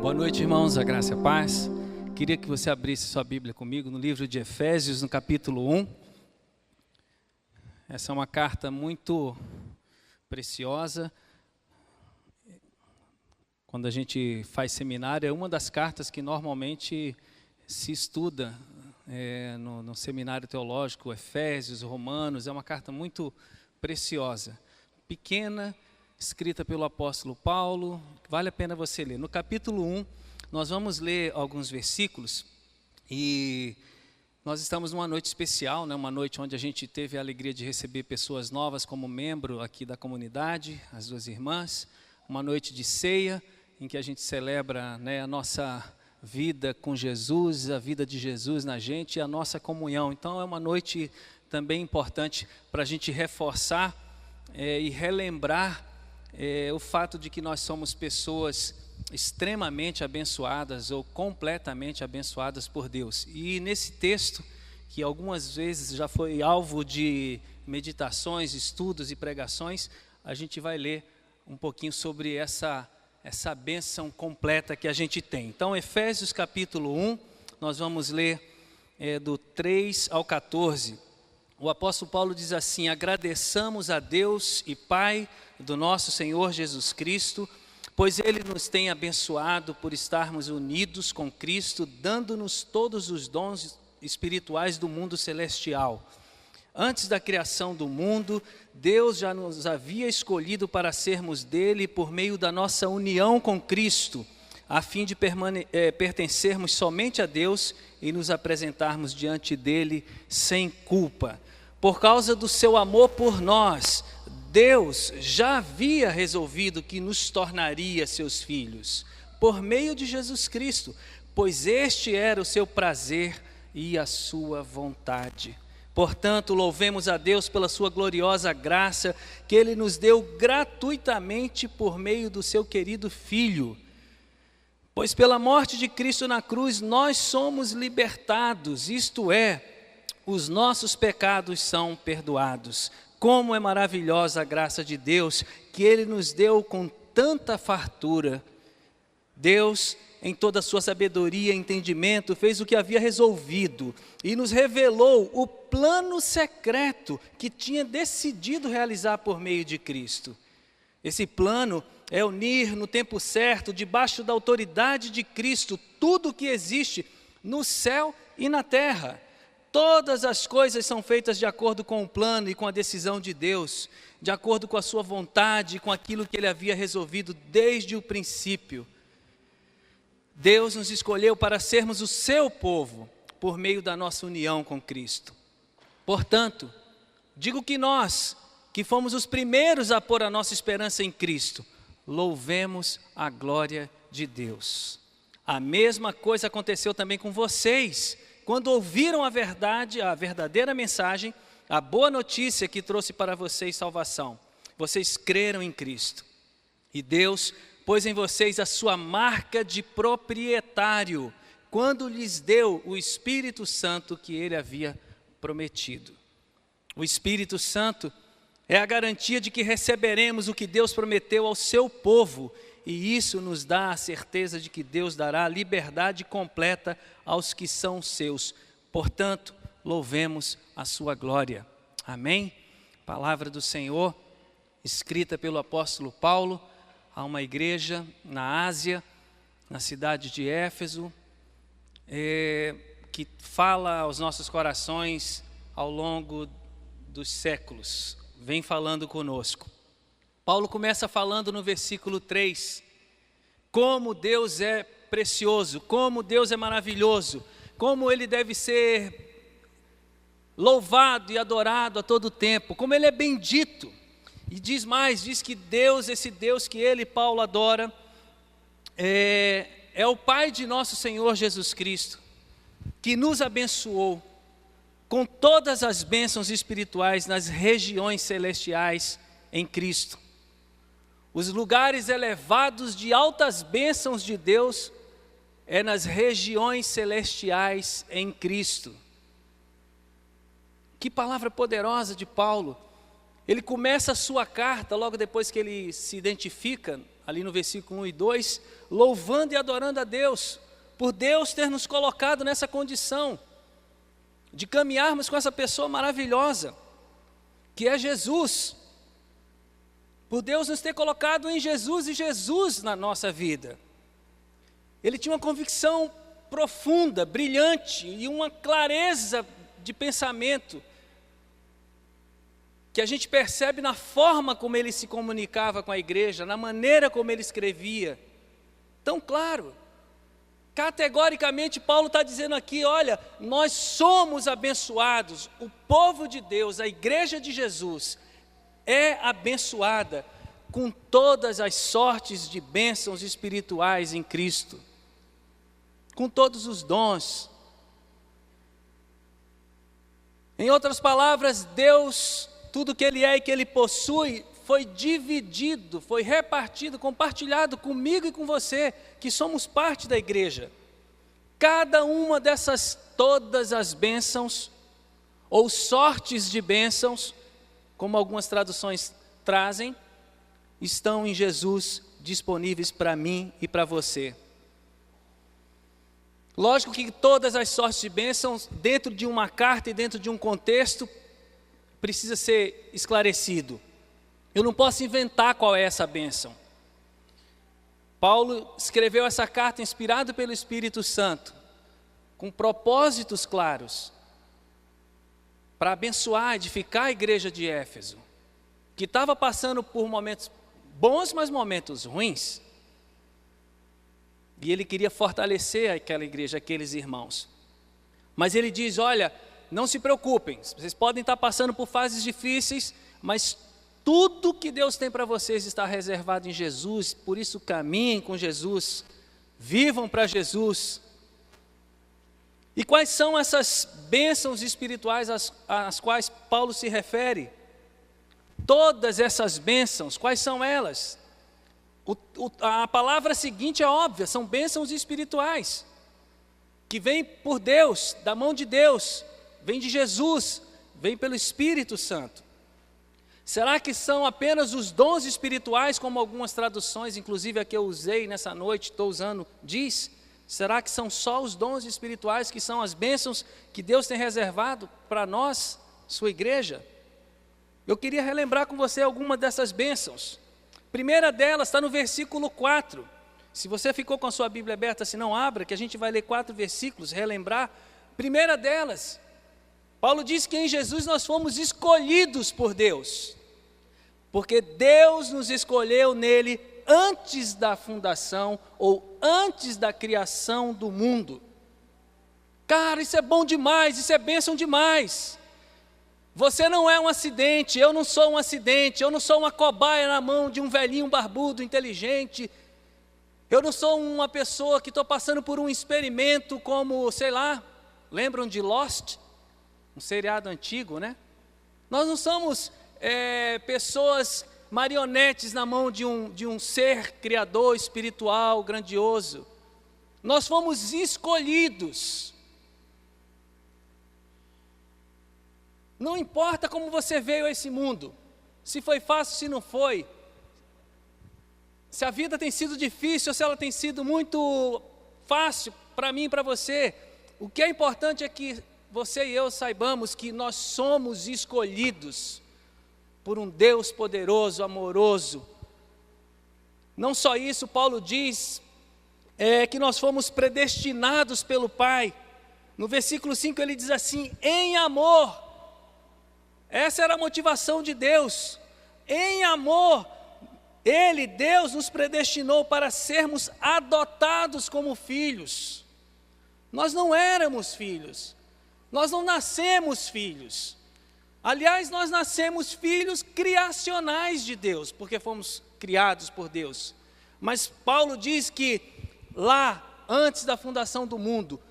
Boa noite, irmãos, a graça e a paz. Queria que você abrisse sua Bíblia comigo no livro de Efésios, no capítulo 1. Essa é uma carta muito preciosa. Quando a gente faz seminário, é uma das cartas que normalmente se estuda no seminário teológico, Efésios, Romanos. É uma carta muito preciosa, pequena, escrita pelo apóstolo Paulo, vale a pena você ler. No capítulo 1, nós vamos ler alguns versículos e nós estamos numa noite especial, uma noite onde a gente teve a alegria de receber pessoas novas como membro aqui da comunidade, as duas irmãs, uma noite de ceia, em que a gente celebra a nossa vida com Jesus, a vida de Jesus na gente e a nossa comunhão. Então é uma noite também importante para a gente reforçar e relembrar o fato de que nós somos pessoas extremamente abençoadas ou completamente abençoadas por Deus. E nesse texto, que algumas vezes já foi alvo de meditações, estudos e pregações, a gente vai ler um pouquinho sobre essa bênção completa que a gente tem. Então, Efésios capítulo 1, nós vamos ler do 3 ao 14. O apóstolo Paulo diz assim: agradeçamos a Deus e Pai do nosso Senhor Jesus Cristo, pois Ele nos tem abençoado por estarmos unidos com Cristo, dando-nos todos os dons espirituais do mundo celestial. Antes da criação do mundo, Deus já nos havia escolhido para sermos dele por meio da nossa união com Cristo, a fim de pertencermos somente a Deus e nos apresentarmos diante dele sem culpa. Por causa do seu amor por nós, Deus já havia resolvido que nos tornaria seus filhos, por meio de Jesus Cristo, pois este era o seu prazer e a sua vontade. Portanto, louvemos a Deus pela sua gloriosa graça, que Ele nos deu gratuitamente por meio do seu querido Filho. Pois pela morte de Cristo na cruz, nós somos libertados, isto é, os nossos pecados são perdoados. Como é maravilhosa a graça de Deus, que Ele nos deu com tanta fartura. Deus, em toda a sua sabedoria e entendimento, fez o que havia resolvido e nos revelou o plano secreto que tinha decidido realizar por meio de Cristo. Esse plano é unir no tempo certo, debaixo da autoridade de Cristo, tudo o que existe no céu e na terra. Todas as coisas são feitas de acordo com o plano e com a decisão de Deus, de acordo com a sua vontade, com aquilo que Ele havia resolvido desde o princípio. Deus nos escolheu para sermos o seu povo, por meio da nossa união com Cristo. Portanto, digo que nós, que fomos os primeiros a pôr a nossa esperança em Cristo, louvemos a glória de Deus. A mesma coisa aconteceu também com vocês, quando ouviram a verdade, a verdadeira mensagem, a boa notícia que trouxe para vocês salvação. Vocês creram em Cristo. E Deus pôs em vocês a sua marca de proprietário, quando lhes deu o Espírito Santo que Ele havia prometido. O Espírito Santo é a garantia de que receberemos o que Deus prometeu ao seu povo, e isso nos dá a certeza de que Deus dará liberdade completa aos que são seus. Portanto, louvemos a sua glória. Amém? Palavra do Senhor, escrita pelo apóstolo Paulo a uma igreja na Ásia, na cidade de Éfeso, que fala aos nossos corações ao longo dos séculos. Vem falando conosco. Paulo começa falando no versículo 3, como Deus é precioso, como Deus é maravilhoso, como Ele deve ser louvado e adorado a todo tempo, como Ele é bendito. E diz mais, diz que Deus, esse Deus que ele, Paulo, adora, é o Pai de nosso Senhor Jesus Cristo, que nos abençoou com todas as bênçãos espirituais nas regiões celestiais em Cristo. Os lugares elevados de altas bênçãos de Deus é nas regiões celestiais em Cristo. Que palavra poderosa de Paulo. Ele começa a sua carta, logo depois que ele se identifica ali no versículo 1 e 2, louvando e adorando a Deus, por Deus ter nos colocado nessa condição, de caminharmos com essa pessoa maravilhosa, que é Jesus, por Deus nos ter colocado em Jesus e Jesus na nossa vida. Ele tinha uma convicção profunda, brilhante e uma clareza de pensamento, que a gente percebe na forma como ele se comunicava com a igreja, na maneira como ele escrevia. Tão claro, categoricamente Paulo está dizendo aqui, olha, nós somos abençoados, o povo de Deus, a igreja de Jesus, é abençoada com todas as sortes de bênçãos espirituais em Cristo, com todos os dons. Em outras palavras, Deus, tudo que Ele é e que Ele possui, foi dividido, foi repartido, compartilhado comigo e com você, que somos parte da igreja. Cada uma dessas, todas as bênçãos, ou sortes de bênçãos, como algumas traduções trazem, estão em Jesus disponíveis para mim e para você. Lógico que todas as sortes de bênçãos, dentro de uma carta e dentro de um contexto, precisa ser esclarecido. Eu não posso inventar qual é essa bênção. Paulo escreveu essa carta inspirado pelo Espírito Santo, com propósitos claros, para abençoar, edificar a igreja de Éfeso, que estava passando por momentos bons, mas momentos ruins. E ele queria fortalecer aquela igreja, aqueles irmãos. Mas ele diz, olha, não se preocupem, vocês podem estar passando por fases difíceis, mas tudo que Deus tem para vocês está reservado em Jesus, por isso caminhem com Jesus, vivam para Jesus. E quais são essas bênçãos espirituais às quais Paulo se refere? Todas essas bênçãos, quais são elas? A palavra seguinte é óbvia, são bênçãos espirituais, que vêm por Deus, da mão de Deus, vêm de Jesus, vêm pelo Espírito Santo. Será que são apenas os dons espirituais, como algumas traduções, inclusive a que eu usei nessa noite, estou usando, diz? Será que são só os dons espirituais que são as bênçãos que Deus tem reservado para nós, sua igreja? Eu queria relembrar com você alguma dessas bênçãos. Primeira delas está no versículo 4. Se você ficou com a sua Bíblia aberta, se não, abra, que a gente vai ler 4 versículos, relembrar. Primeira delas, Paulo diz que em Jesus nós fomos escolhidos por Deus, porque Deus nos escolheu nele antes da fundação ou antes da criação do mundo. Cara, isso é bom demais, isso é bênção demais. Você não é um acidente, eu não sou um acidente, eu não sou uma cobaia na mão de um velhinho barbudo, inteligente. Eu não sou uma pessoa que estou passando por um experimento como, sei lá, lembram de Lost? Um seriado antigo, né? Nós não somos pessoas marionetes na mão de um ser criador espiritual grandioso. Nós fomos escolhidos. Não importa como você veio a esse mundo, se foi fácil, se não foi, se a vida tem sido difícil ou se ela tem sido muito fácil para mim e para você, o que é importante é que você e eu saibamos que nós somos escolhidos por um Deus poderoso, amoroso. Não só isso, Paulo diz que nós fomos predestinados pelo Pai. No versículo 5 ele diz assim, em amor. Essa era a motivação de Deus. Em amor, Deus nos predestinou para sermos adotados como filhos. Nós não éramos filhos. Nós não nascemos filhos. Aliás, nós nascemos filhos criacionais de Deus, porque fomos criados por Deus. Mas Paulo diz que lá, antes da fundação do mundo,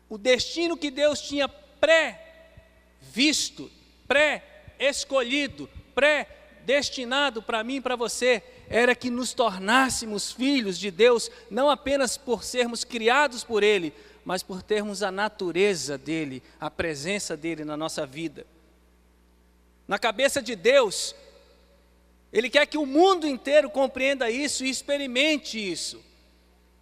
o destino que Deus tinha pré-visto, pré-escolhido, pré-destinado para mim e para você, era que nos tornássemos filhos de Deus, não apenas por sermos criados por Ele, mas por termos a natureza dEle, a presença dEle na nossa vida. Na cabeça de Deus, Ele quer que o mundo inteiro compreenda isso e experimente isso.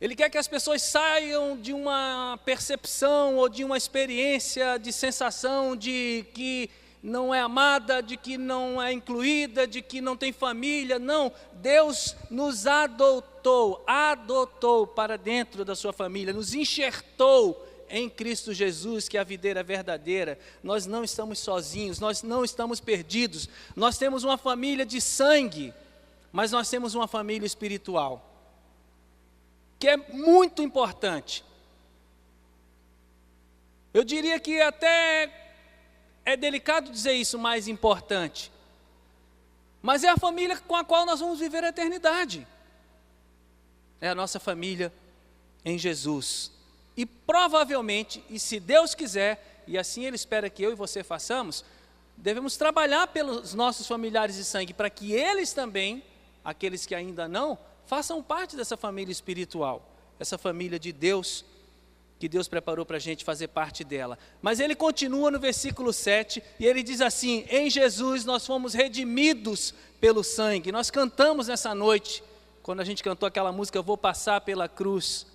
Ele quer que as pessoas saiam de uma percepção ou de uma experiência de sensação de que não é amada, de que não é incluída, de que não tem família. Não, Deus nos adotou para dentro da sua família, nos enxertou em Cristo Jesus, que é a videira verdadeira. Nós não estamos sozinhos, nós não estamos perdidos. Nós temos uma família de sangue, mas nós temos uma família espiritual, que é muito importante. Eu diria que até é delicado dizer isso, mais importante, mas é a família com a qual nós vamos viver a eternidade. É a nossa família em Jesus. E provavelmente, e se Deus quiser, e assim Ele espera que eu e você façamos, devemos trabalhar pelos nossos familiares de sangue, para que eles também, aqueles que ainda não, façam parte dessa família espiritual, essa família de Deus, que Deus preparou para a gente fazer parte dela. Mas ele continua no versículo 7, e ele diz assim: em Jesus nós fomos redimidos pelo sangue. Nós cantamos nessa noite, quando a gente cantou aquela música, Eu Vou Passar pela Cruz.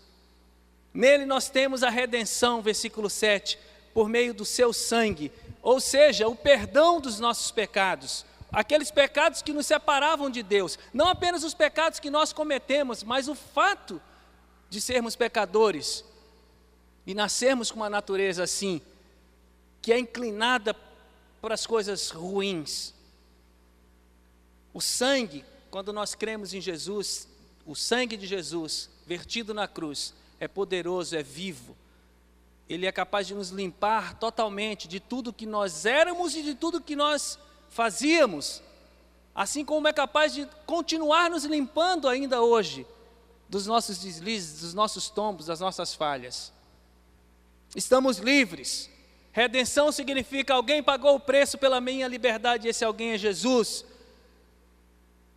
Nele nós temos a redenção, versículo 7, por meio do seu sangue, ou seja, o perdão dos nossos pecados, aqueles pecados que nos separavam de Deus, não apenas os pecados que nós cometemos, mas o fato de sermos pecadores e nascermos com uma natureza assim, que é inclinada para as coisas ruins. O sangue, quando nós cremos em Jesus, o sangue de Jesus, vertido na cruz, é poderoso, é vivo. Ele é capaz de nos limpar totalmente de tudo que nós éramos e de tudo que nós fazíamos, assim como é capaz de continuar nos limpando ainda hoje, dos nossos deslizes, dos nossos tombos, das nossas falhas. Estamos livres. Redenção significa alguém pagou o preço pela minha liberdade, e esse alguém é Jesus.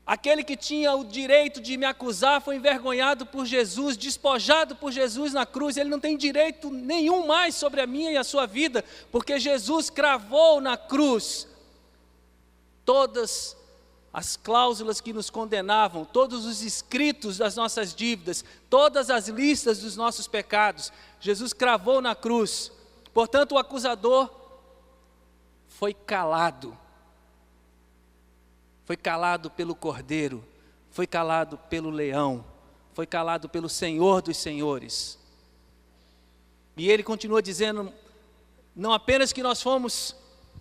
Aquele que tinha o direito de me acusar foi envergonhado por Jesus, despojado por Jesus na cruz. Ele não tem direito nenhum mais sobre a minha e a sua vida, porque Jesus cravou na cruz todas as cláusulas que nos condenavam, todos os escritos das nossas dívidas, todas as listas dos nossos pecados. Jesus cravou na cruz. Portanto, o acusador foi calado. Foi calado pelo Cordeiro, foi calado pelo Leão, foi calado pelo Senhor dos Senhores. E ele continua dizendo, não apenas que nós fomos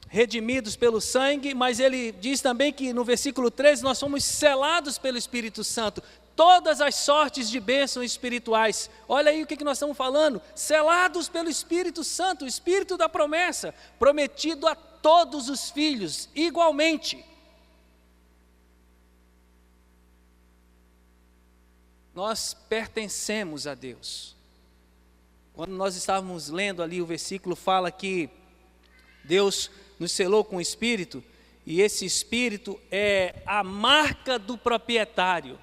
redimidos pelo sangue, mas ele diz também que no versículo 13, nós fomos selados pelo Espírito Santo, todas as sortes de bênçãos espirituais. Olha aí o que nós estamos falando, selados pelo Espírito Santo, o Espírito da promessa, prometido a todos os filhos, igualmente. Nós pertencemos a Deus. Quando nós estávamos lendo ali, o versículo fala que Deus nos selou com o Espírito, e esse Espírito é a marca do proprietário.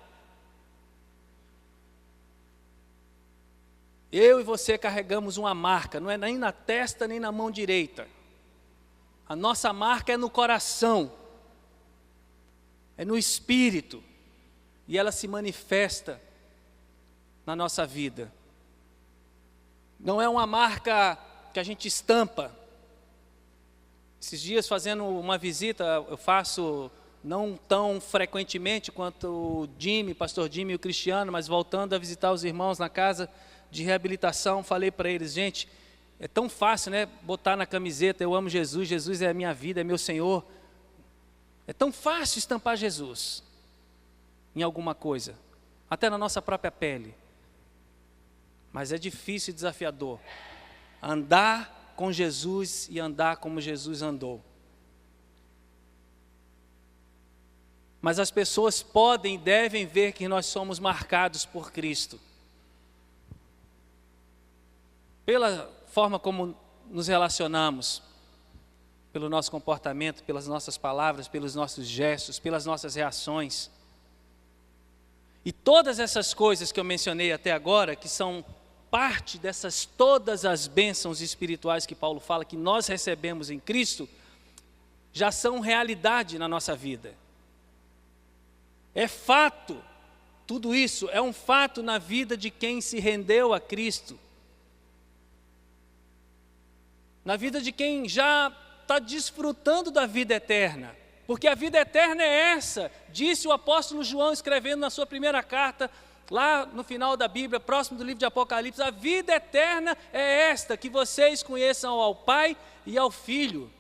Eu e você carregamos uma marca, não é nem na testa nem na mão direita. A nossa marca é no coração, é no Espírito, e ela se manifesta na nossa vida. Não é uma marca que a gente estampa. Esses dias, fazendo uma visita, eu faço não tão frequentemente quanto o Jimmy, pastor Jimmy e o Cristiano, mas voltando a visitar os irmãos na casa de reabilitação, falei para eles: gente, é tão fácil, né, botar na camiseta, eu amo Jesus, Jesus é a minha vida, é meu Senhor. É tão fácil estampar Jesus em alguma coisa, até na nossa própria pele. Mas é difícil e desafiador andar com Jesus e andar como Jesus andou. Mas as pessoas podem e devem ver que nós somos marcados por Cristo. Pela forma como nos relacionamos, pelo nosso comportamento, pelas nossas palavras, pelos nossos gestos, pelas nossas reações. E todas essas coisas que eu mencionei até agora, que são parte dessas todas as bênçãos espirituais que Paulo fala que nós recebemos em Cristo, já são realidade na nossa vida. É fato, tudo isso é um fato na vida de quem se rendeu a Cristo. Na vida de quem já está desfrutando da vida eterna. Porque a vida eterna é essa, disse o apóstolo João escrevendo na sua primeira carta, lá no final da Bíblia, próximo do livro de Apocalipse. A vida eterna é esta, que vocês conheçam ao Pai e ao Filho.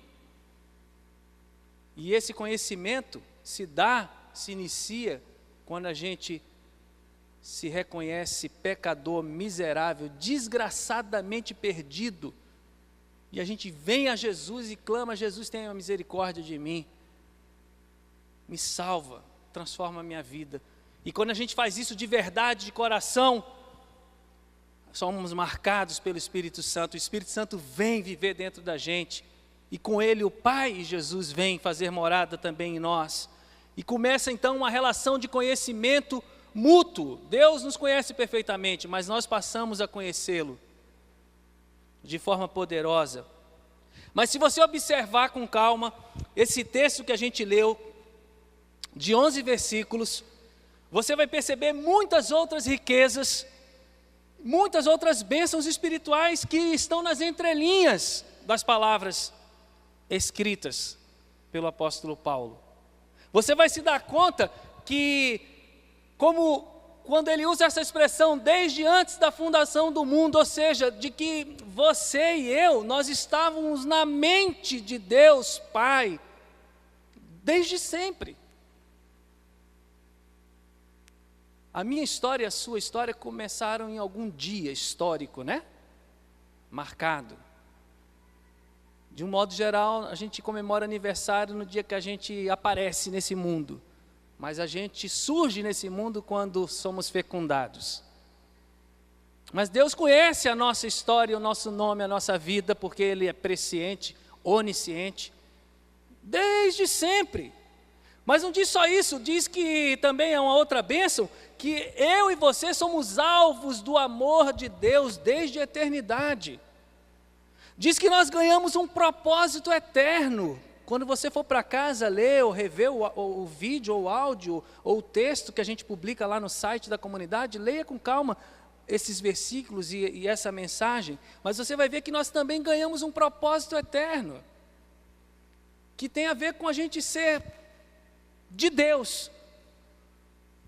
E esse conhecimento se inicia quando a gente se reconhece pecador, miserável, desgraçadamente perdido. E a gente vem a Jesus e clama: Jesus, tenha misericórdia de mim. Me salva, transforma a minha vida. E quando a gente faz isso de verdade, de coração, somos marcados pelo Espírito Santo. O Espírito Santo vem viver dentro da gente. E com ele o Pai e Jesus vem fazer morada também em nós. E começa então uma relação de conhecimento mútuo. Deus nos conhece perfeitamente, mas nós passamos a conhecê-lo de forma poderosa. Mas se você observar com calma esse texto que a gente leu, de 11 versículos, você vai perceber muitas outras riquezas, muitas outras bênçãos espirituais que estão nas entrelinhas das palavras escritas pelo apóstolo Paulo. Você vai se dar conta que, quando ele usa essa expressão, desde antes da fundação do mundo, ou seja, de que você e eu, nós estávamos na mente de Deus Pai, desde sempre. A minha história e a sua história começaram em algum dia histórico, né? Marcado. De um modo geral, a gente comemora aniversário no dia que a gente aparece nesse mundo. Mas a gente surge nesse mundo quando somos fecundados. Mas Deus conhece a nossa história, o nosso nome, a nossa vida, porque Ele é presciente, onisciente, desde sempre. Mas não diz só isso, diz que também é uma outra bênção, que eu e você somos alvos do amor de Deus desde a eternidade. Diz que nós ganhamos um propósito eterno. Quando você for para casa ler ou rever o vídeo ou o áudio ou o texto que a gente publica lá no site da comunidade, leia com calma esses versículos e essa mensagem, mas você vai ver que nós também ganhamos um propósito eterno, que tem a ver com a gente ser de Deus,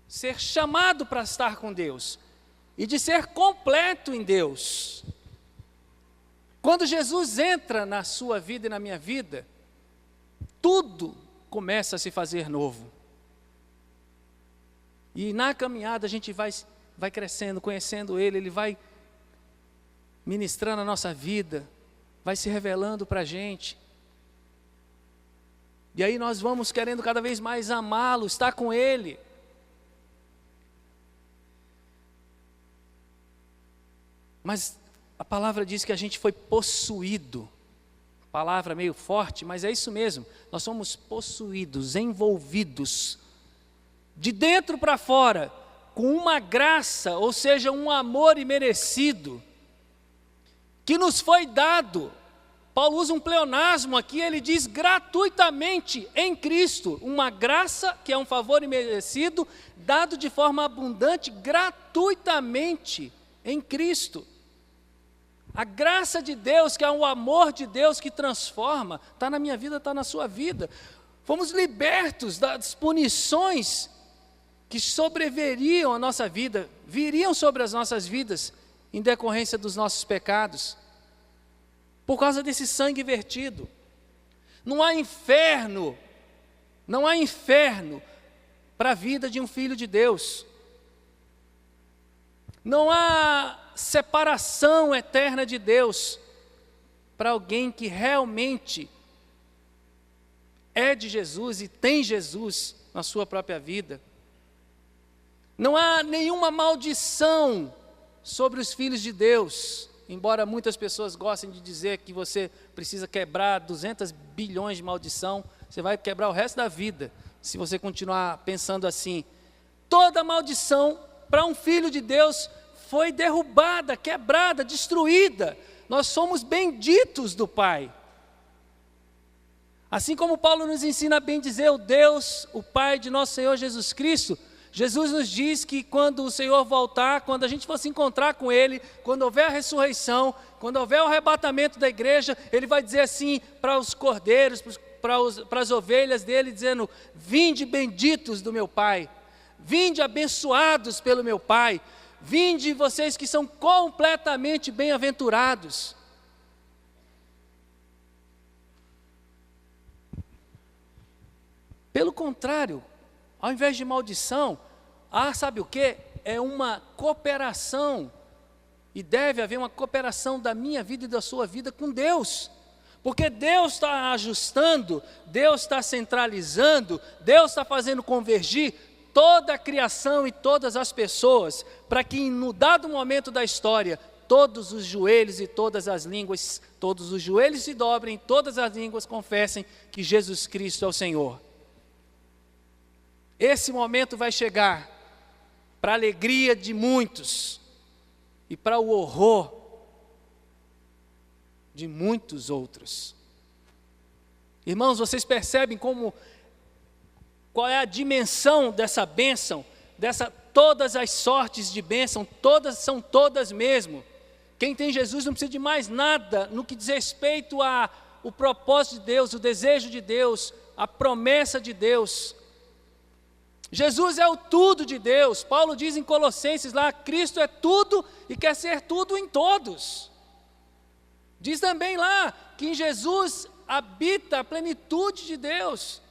ser chamado para estar com Deus, e de ser completo em Deus. Quando Jesus entra na sua vida e na minha vida, tudo começa a se fazer novo. E na caminhada a gente vai crescendo, conhecendo Ele, Ele vai ministrando a nossa vida, vai se revelando para a gente. E aí nós vamos querendo cada vez mais amá-lo, estar com Ele. Mas a palavra diz que a gente foi possuído. Palavra meio forte, mas é isso mesmo. Nós somos possuídos, envolvidos, de dentro para fora, com uma graça, ou seja, um amor imerecido, que nos foi dado. Paulo usa um pleonasmo aqui, ele diz gratuitamente em Cristo, uma graça que é um favor imerecido, dado de forma abundante, gratuitamente em Cristo. A graça de Deus, que é o amor de Deus que transforma, está na minha vida, está na sua vida. Fomos libertos das punições que sobreviriam à nossa vida, viriam sobre as nossas vidas, em decorrência dos nossos pecados, por causa desse sangue vertido. Não há inferno para a vida de um filho de Deus. Não há separação eterna de Deus para alguém que realmente é de Jesus e tem Jesus na sua própria vida. Não há nenhuma maldição sobre os filhos de Deus, embora muitas pessoas gostem de dizer que você precisa quebrar 200 bilhões de maldição, você vai quebrar o resto da vida, se você continuar pensando assim. Toda maldição para um filho de Deus foi derrubada, quebrada, destruída. Nós somos benditos do Pai. Assim como Paulo nos ensina a bem dizer o Deus, o Pai de nosso Senhor Jesus Cristo, Jesus nos diz que quando o Senhor voltar, quando a gente for se encontrar com Ele, quando houver a ressurreição, quando houver o arrebatamento da igreja, Ele vai dizer assim para os cordeiros, para as ovelhas dele, dizendo: vinde benditos do meu Pai, vinde abençoados pelo meu Pai, vinde vocês que são completamente bem-aventurados. Pelo contrário, ao invés de maldição, sabe o que? É uma cooperação, e deve haver uma cooperação da minha vida e da sua vida com Deus, porque Deus está ajustando, Deus está centralizando, Deus está fazendo convergir toda a criação e todas as pessoas, para que no dado momento da história, todos os joelhos e todas as línguas, todos os joelhos se dobrem, todas as línguas confessem que Jesus Cristo é o Senhor. Esse momento vai chegar para a alegria de muitos e para o horror de muitos outros. Irmãos, vocês percebem qual é a dimensão dessa bênção, todas as sortes de bênção, todas são todas mesmo. Quem tem Jesus não precisa de mais nada no que diz respeito ao propósito de Deus, o desejo de Deus, a promessa de Deus. Jesus é o tudo de Deus. Paulo diz em Colossenses lá: Cristo é tudo e quer ser tudo em todos. Diz também lá que em Jesus habita a plenitude de Deus.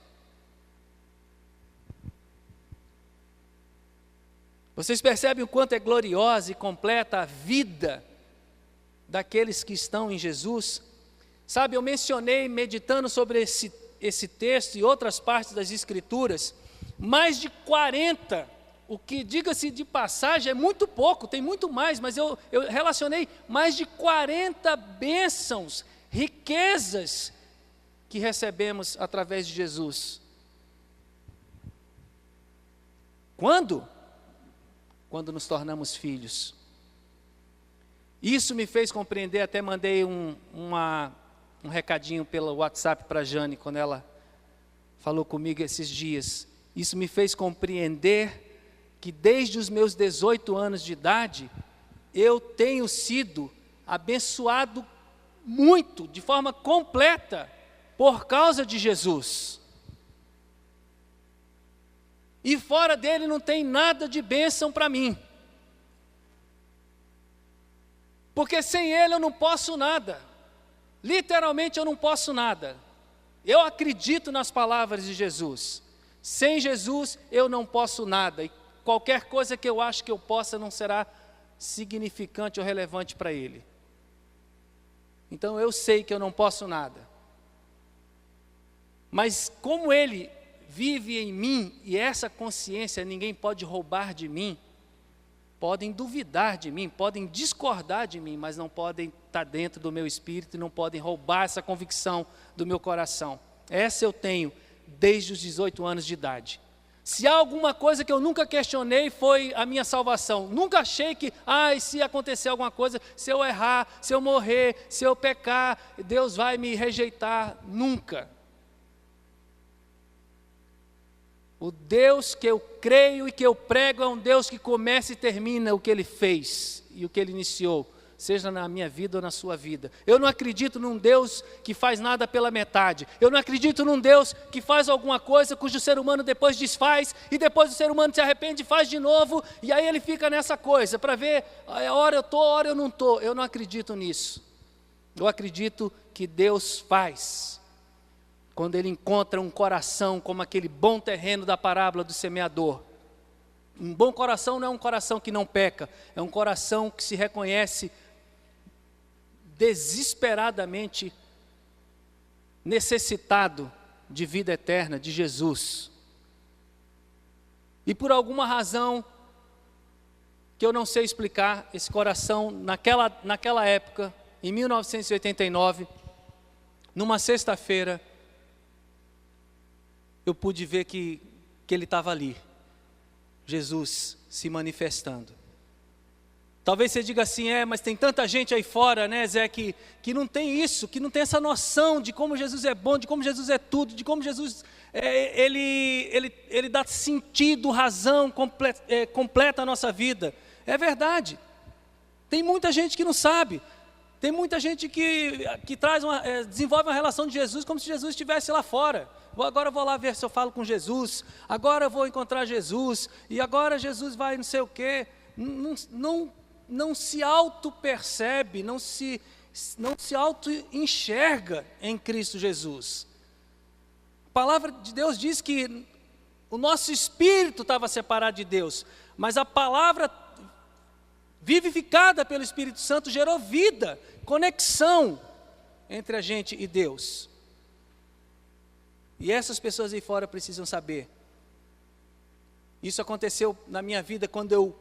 Vocês percebem o quanto é gloriosa e completa a vida daqueles que estão em Jesus? Sabe, eu mencionei, meditando sobre esse texto e outras partes das Escrituras, mais de 40, o que, diga-se de passagem, é muito pouco, tem muito mais, mas eu relacionei mais de 40 bênçãos, riquezas que recebemos através de Jesus. Quando? Quando nos tornamos filhos. Isso me fez compreender, até mandei um recadinho pelo WhatsApp para a Jane, quando ela falou comigo esses dias. Isso me fez compreender que desde os meus 18 anos de idade, eu tenho sido abençoado muito, de forma completa, por causa de Jesus. E fora dele não tem nada de bênção para mim. Porque sem ele eu não posso nada. Literalmente eu não posso nada. Eu acredito nas palavras de Jesus. Sem Jesus eu não posso nada, e qualquer coisa que eu acho que eu possa não será significante ou relevante para Ele. Então eu sei que eu não posso nada. Mas como Ele vive em mim, e essa consciência ninguém pode roubar de mim, podem duvidar de mim, podem discordar de mim, mas não podem estar dentro do meu espírito e não podem roubar essa convicção do meu coração. Essa eu tenho desde os 18 anos de idade. Se há alguma coisa que eu nunca questionei, foi a minha salvação. Nunca achei que, se acontecer alguma coisa, se eu errar, se eu morrer, se eu pecar, Deus vai me rejeitar. Nunca. O Deus que eu creio e que eu prego é um Deus que começa e termina o que Ele fez e o que Ele iniciou, seja na minha vida ou na sua vida. Eu não acredito num Deus que faz nada pela metade. Eu não acredito num Deus que faz alguma coisa cujo ser humano depois desfaz, e depois o ser humano se arrepende e faz de novo, e aí ele fica nessa coisa, para ver, hora eu estou, hora eu não estou. Eu não acredito nisso. Eu acredito que Deus faz. Quando Ele encontra um coração como aquele bom terreno da parábola do semeador. Um bom coração não é um coração que não peca, é um coração que se reconhece desesperadamente necessitado de vida eterna, de Jesus. E por alguma razão que eu não sei explicar, esse coração, naquela época, em 1989, numa sexta-feira, eu pude ver que ele estava ali, Jesus se manifestando. Talvez você diga assim, mas tem tanta gente aí fora, né, Zé, que não tem isso, que não tem essa noção de como Jesus é bom, de como Jesus é tudo, de como Jesus, ele dá sentido, razão, completa a nossa vida. É verdade. Tem muita gente que não sabe. Tem muita gente que desenvolve uma relação de Jesus como se Jesus estivesse lá fora. Agora eu vou lá ver se eu falo com Jesus, agora eu vou encontrar Jesus, e agora Jesus vai não sei o quê. Não se auto-percebe, não se auto-enxerga em Cristo Jesus. A palavra de Deus diz que o nosso espírito estava separado de Deus, mas a palavra vivificada pelo Espírito Santo gerou vida, conexão entre a gente e Deus. E essas pessoas aí fora precisam saber. Isso aconteceu na minha vida quando eu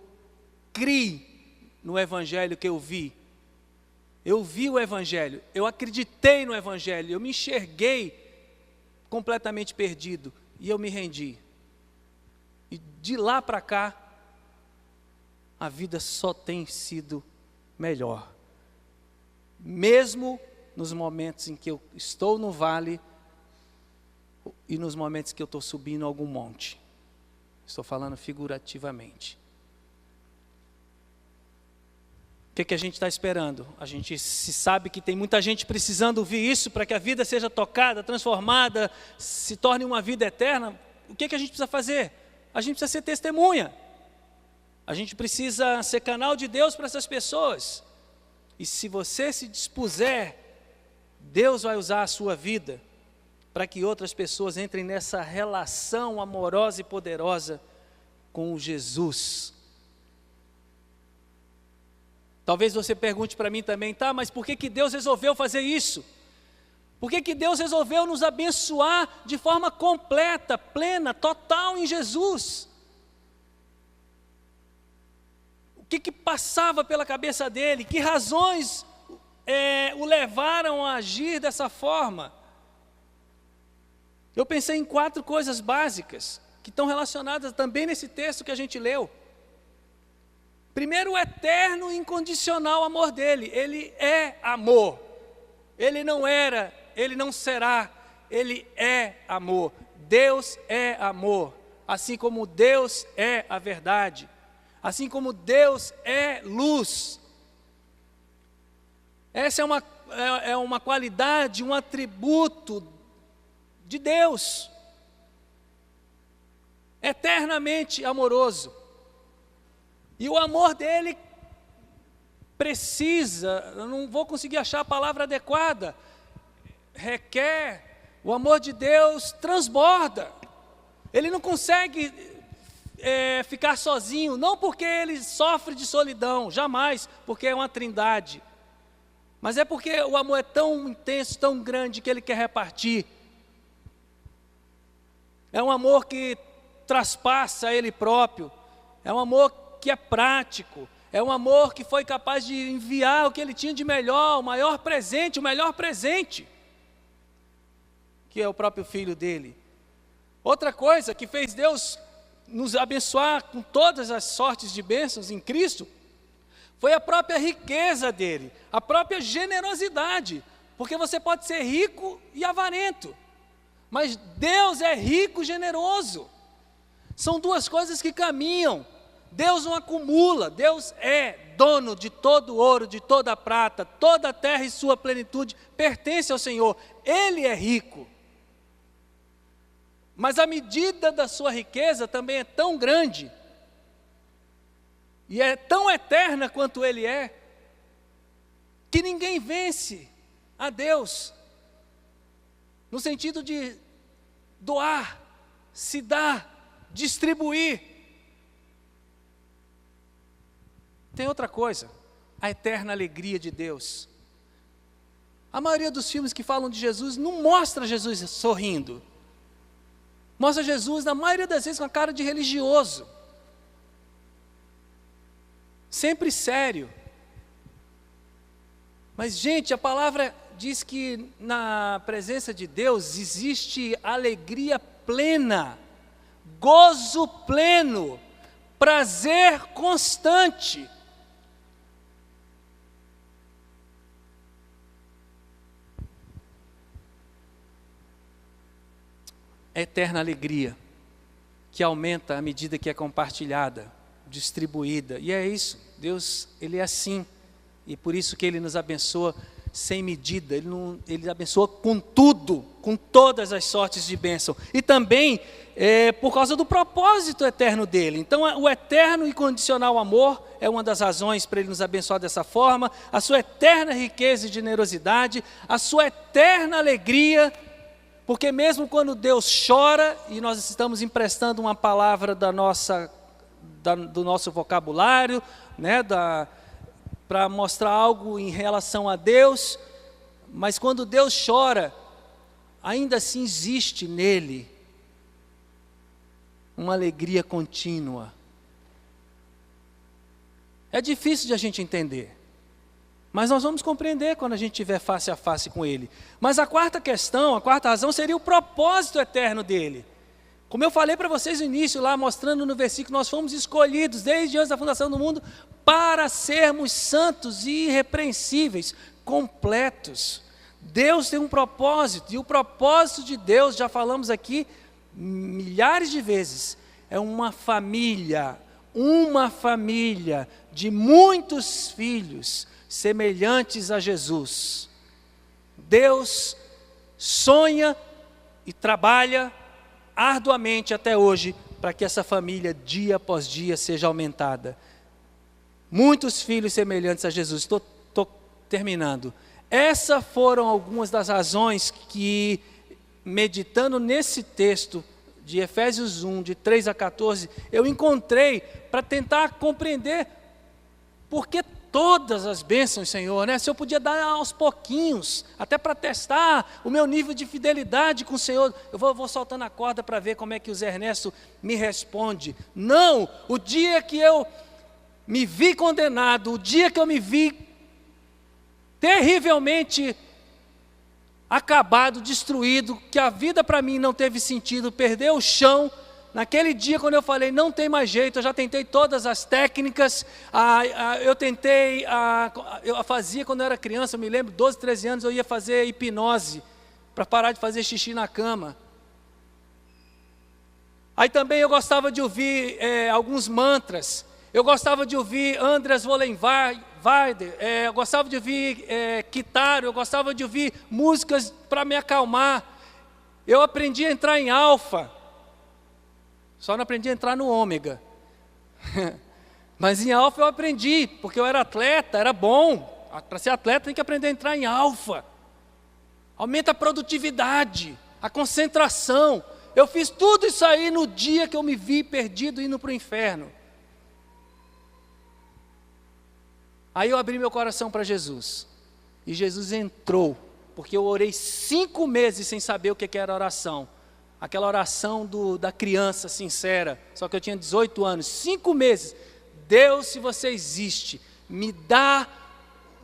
criei no Evangelho que eu vi. Eu vi o Evangelho, eu acreditei no Evangelho, eu me enxerguei completamente perdido e eu me rendi. E de lá para cá, a vida só tem sido melhor. Mesmo nos momentos em que eu estou no vale e nos momentos que eu estou subindo algum monte. Estou falando figurativamente. O que a gente está esperando? A gente sabe que tem muita gente precisando ouvir isso para que a vida seja tocada, transformada, se torne uma vida eterna. O que a gente precisa fazer? A gente precisa ser testemunha. A gente precisa ser canal de Deus para essas pessoas. E se você se dispuser, Deus vai usar a sua vida para que outras pessoas entrem nessa relação amorosa e poderosa com o Jesus. Talvez você pergunte para mim também, mas por que Deus resolveu fazer isso? Por que Deus resolveu nos abençoar de forma completa, plena, total em Jesus? O que passava pela cabeça dele? Que razões o levaram a agir dessa forma? Eu pensei em 4 coisas básicas, que estão relacionadas também nesse texto que a gente leu. Primeiro, o eterno e incondicional amor dele. Ele é amor. Ele não era, ele não será, ele é amor. Deus é amor, assim como Deus é a verdade, assim como Deus é luz. Essa é uma qualidade, um atributo de Deus, eternamente amoroso. E o amor dele precisa, eu não vou conseguir achar a palavra adequada, o amor de Deus transborda. Ele não consegue ficar sozinho, não porque ele sofre de solidão, jamais, porque é uma trindade, mas é porque o amor é tão intenso, tão grande, que ele quer repartir. É um amor que traspassa ele próprio, é um amor que é prático, é um amor que foi capaz de enviar o que ele tinha de melhor, o melhor presente, que é o próprio Filho dele. Outra coisa que fez Deus nos abençoar com todas as sortes de bênçãos em Cristo, foi a própria riqueza dele, a própria generosidade, porque você pode ser rico e avarento, mas Deus é rico e generoso. São duas coisas que caminham. Deus não acumula, Deus é dono de todo o ouro, de toda a prata, toda a terra e sua plenitude pertence ao Senhor. Ele é rico. Mas a medida da sua riqueza também é tão grande, e é tão eterna quanto Ele é, que ninguém vence a Deus, no sentido de doar, se dar, distribuir. Tem outra coisa, a eterna alegria de Deus. A maioria dos filmes que falam de Jesus não mostra Jesus sorrindo. Mostra Jesus, na maioria das vezes, com a cara de religioso. Sempre sério. Mas, gente, a palavra diz que na presença de Deus existe alegria plena, gozo pleno, prazer constante. eterna alegria, que aumenta à medida que é compartilhada, distribuída. E é isso, Deus, Ele é assim, e por isso que Ele nos abençoa sem medida, Ele abençoa com tudo, com todas as sortes de bênção, e também por causa do propósito eterno dEle. Então o eterno e incondicional amor é uma das razões para Ele nos abençoar dessa forma, a sua eterna riqueza e generosidade, a sua eterna alegria, porque mesmo quando Deus chora, e nós estamos emprestando uma palavra do nosso vocabulário, né, para mostrar algo em relação a Deus, mas quando Deus chora, ainda assim existe nele uma alegria contínua. É difícil de a gente entender, mas nós vamos compreender quando a gente estiver face a face com Ele. Mas a quarta questão, a quarta razão seria o propósito eterno dEle. Como eu falei para vocês no início, lá mostrando no versículo, nós fomos escolhidos desde antes da fundação do mundo para sermos santos e irrepreensíveis, completos. Deus tem um propósito, e o propósito de Deus, já falamos aqui milhares de vezes, é uma família de muitos filhos semelhantes a Jesus. Deus sonha e trabalha arduamente até hoje para que essa família dia após dia seja aumentada. Muitos filhos semelhantes a Jesus. Estou terminando. Essas foram algumas das razões que, meditando nesse texto de Efésios 1, de 3 a 14, eu encontrei para tentar compreender por que todas as bênçãos, Senhor, né? Se eu podia dar aos pouquinhos, até para testar o meu nível de fidelidade com o Senhor. Eu vou soltando a corda para ver como é que o Zé Ernesto me responde. Não, o dia que eu me vi condenado, o dia que eu me vi terrivelmente acabado, destruído, que a vida para mim não teve sentido, perdeu o chão, naquele dia quando eu falei, não tem mais jeito, eu já tentei todas as técnicas, eu fazia quando eu era criança, eu me lembro, 12, 13 anos, eu ia fazer hipnose, para parar de fazer xixi na cama. Aí também eu gostava de ouvir alguns mantras, eu gostava de ouvir Andreas Vollenweider, eu gostava de ouvir Kitaro, eu gostava de ouvir músicas para me acalmar. Eu aprendi a entrar em alfa, só não aprendi a entrar no ômega. Mas em alfa eu aprendi, porque eu era atleta, era bom. Para ser atleta tem que aprender a entrar em alfa. Aumenta a produtividade, a concentração. Eu fiz tudo isso aí no dia que eu me vi perdido indo para o inferno. Aí eu abri meu coração para Jesus, e Jesus entrou, porque eu orei 5 meses sem saber o que era oração, aquela oração da criança sincera, só que eu tinha 18 anos, 5 meses, Deus, se você existe, me dá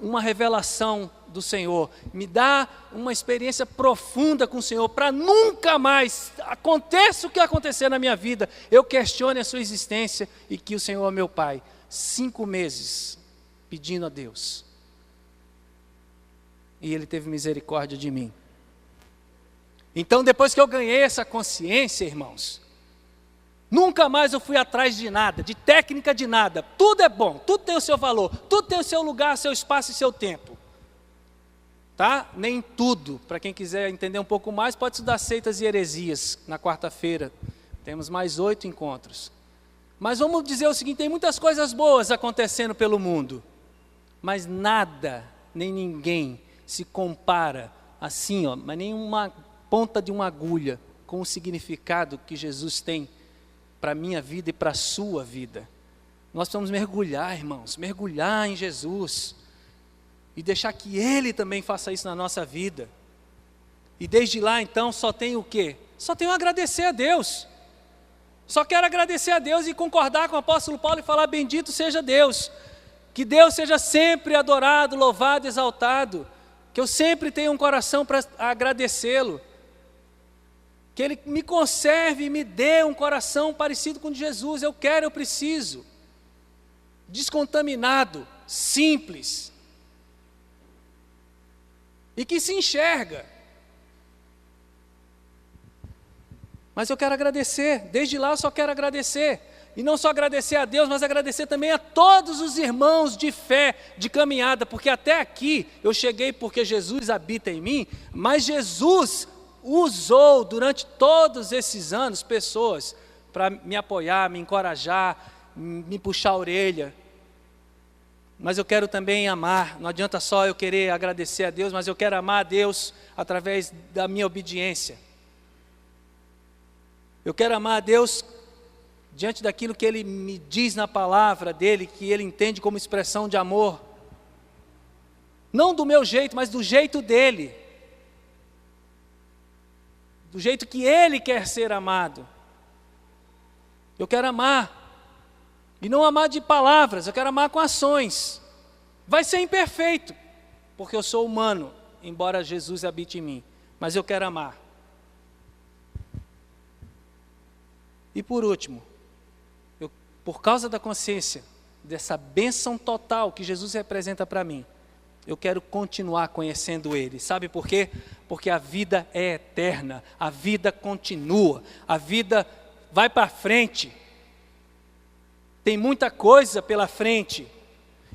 uma revelação do Senhor, me dá uma experiência profunda com o Senhor, para nunca mais, aconteça o que acontecer na minha vida, eu questione a sua existência, e que o Senhor é meu Pai. 5 meses, pedindo a Deus, e Ele teve misericórdia de mim. Então depois que eu ganhei essa consciência, irmãos, nunca mais eu fui atrás de nada, de técnica de nada, tudo é bom, tudo tem o seu valor, tudo tem o seu lugar, seu espaço e seu tempo, tá? Nem tudo, para quem quiser entender um pouco mais, pode estudar Seitas e Heresias, na quarta-feira, temos mais 8 encontros, mas vamos dizer o seguinte, tem muitas coisas boas acontecendo pelo mundo, mas nada, nem ninguém se compara assim, mas nenhuma ponta de uma agulha com o significado que Jesus tem para a minha vida e para a sua vida. Nós precisamos mergulhar, irmãos, mergulhar em Jesus e deixar que Ele também faça isso na nossa vida. E desde lá então só tenho o quê? Só tenho a agradecer a Deus. Só quero agradecer a Deus e concordar com o apóstolo Paulo e falar: bendito seja Deus. Que Deus seja sempre adorado, louvado, exaltado. Que eu sempre tenha um coração para agradecê-lo. Que Ele me conserve e me dê um coração parecido com o de Jesus. Eu quero, eu preciso. Descontaminado, simples. E que se enxerga. Mas eu quero agradecer, desde lá eu só quero agradecer. E não só agradecer a Deus, mas agradecer também a todos os irmãos de fé, de caminhada, porque até aqui eu cheguei porque Jesus habita em mim, mas Jesus usou durante todos esses anos pessoas para me apoiar, me encorajar, me puxar a orelha. Mas eu quero também amar, não adianta só eu querer agradecer a Deus, mas eu quero amar a Deus através da minha obediência. Eu quero amar a Deus diante daquilo que Ele me diz na palavra dEle, que Ele entende como expressão de amor. Não do meu jeito, mas do jeito dEle. Do jeito que Ele quer ser amado. Eu quero amar. E não amar de palavras, eu quero amar com ações. Vai ser imperfeito, porque eu sou humano, embora Jesus habite em mim. Mas eu quero amar. E por último, por causa da consciência, dessa bênção total que Jesus representa para mim, eu quero continuar conhecendo Ele. Sabe por quê? Porque a vida é eterna, a vida continua, a vida vai para frente. Tem muita coisa pela frente.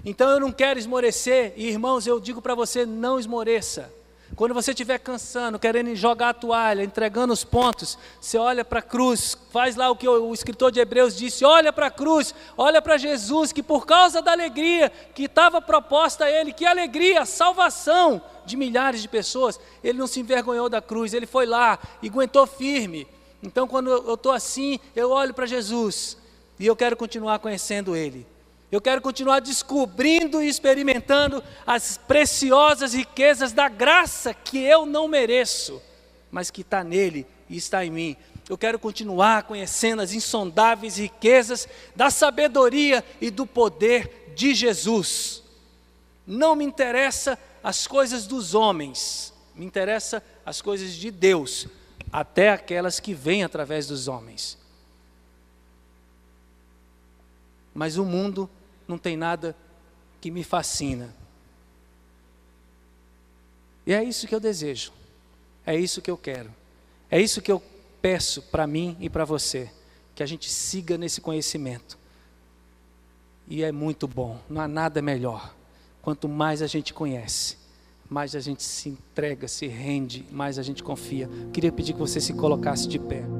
Então eu não quero esmorecer, e irmãos, eu digo para você, não esmoreça. Quando você estiver cansando, querendo jogar a toalha, entregando os pontos, você olha para a cruz, faz lá o que o escritor de Hebreus disse, olha para a cruz, olha para Jesus, que por causa da alegria que estava proposta a Ele, que alegria, salvação de milhares de pessoas, Ele não se envergonhou da cruz, Ele foi lá e aguentou firme. Então quando eu estou assim, eu olho para Jesus, e eu quero continuar conhecendo Ele. Eu quero continuar descobrindo e experimentando as preciosas riquezas da graça que eu não mereço, mas que está nele e está em mim. Eu quero continuar conhecendo as insondáveis riquezas da sabedoria e do poder de Jesus. Não me interessa as coisas dos homens, me interessa as coisas de Deus, até aquelas que vêm através dos homens. Mas o mundo não tem nada que me fascina. E é isso que eu desejo. É isso que eu quero. É isso que eu peço para mim e para você. Que a gente siga nesse conhecimento. E é muito bom. Não há nada melhor. Quanto mais a gente conhece, mais a gente se entrega, se rende, mais a gente confia. Queria pedir que você se colocasse de pé.